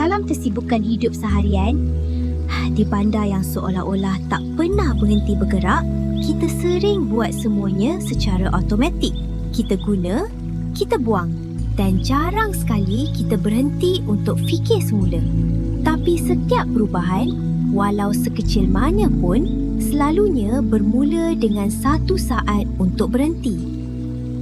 dalam kesibukan hidup seharian, di bandar yang seolah-olah tak pernah berhenti bergerak, kita sering buat semuanya secara automatik. Kita guna, kita buang dan jarang sekali kita berhenti untuk fikir semula. Tapi setiap perubahan, walau sekecil mana pun, selalunya bermula dengan satu saat untuk berhenti.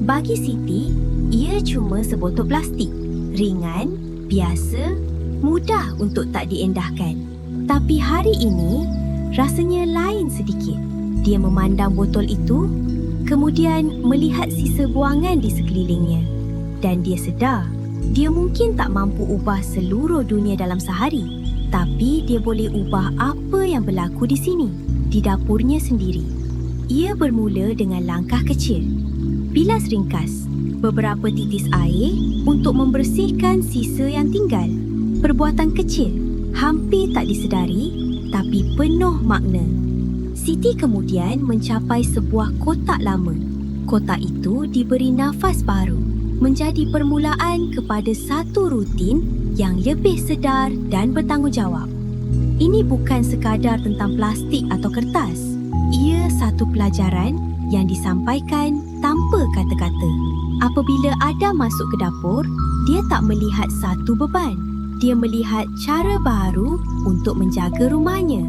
Bagi Siti, ia cuma sebotol plastik. Ringan, biasa, mudah untuk tak diendahkan. Tapi hari ini, rasanya lain sedikit. Dia memandang botol itu, kemudian melihat sisa buangan di sekelilingnya. Dan dia sedar, dia mungkin tak mampu ubah seluruh dunia dalam sehari. Tapi dia boleh ubah apa yang berlaku di sini, di dapurnya sendiri. Ia bermula dengan langkah kecil. Bilas ringkas, beberapa titis air untuk membersihkan sisa yang tinggal. Perbuatan kecil, hampir tak disedari, tapi penuh makna. Siti kemudian mencapai sebuah kotak lama. Kotak itu diberi nafas baru, menjadi permulaan kepada satu rutin yang lebih sedar dan bertanggungjawab. Ini bukan sekadar tentang plastik atau kertas. Ia satu pelajaran yang disampaikan tanpa kata-kata. Apabila Adam masuk ke dapur, dia tak melihat satu beban. Dia melihat cara baru untuk menjaga rumahnya.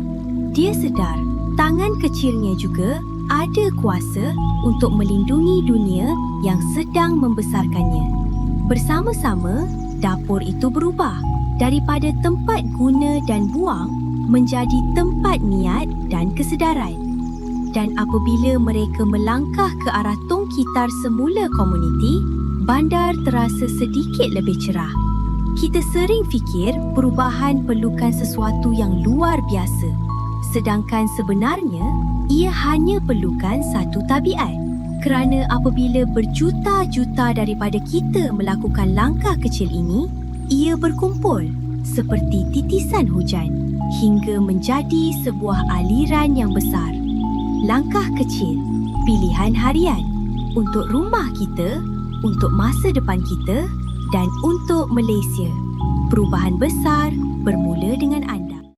Dia sedar tangan kecilnya juga ada kuasa untuk melindungi dunia yang sedang membesarkannya. Bersama-sama, dapur itu berubah daripada tempat guna dan buang menjadi tempat niat dan kesedaran. Dan apabila mereka melangkah ke arah tongkitar semula komuniti, bandar terasa sedikit lebih cerah. Kita sering fikir perubahan perlukan sesuatu yang luar biasa, sedangkan sebenarnya ia hanya perlukan satu tabiat. Kerana apabila berjuta-juta daripada kita melakukan langkah kecil ini, ia berkumpul seperti titisan hujan hingga menjadi sebuah aliran yang besar. Langkah kecil, pilihan harian untuk rumah kita, untuk masa depan kita dan untuk Malaysia. Perubahan besar bermula dengan anak.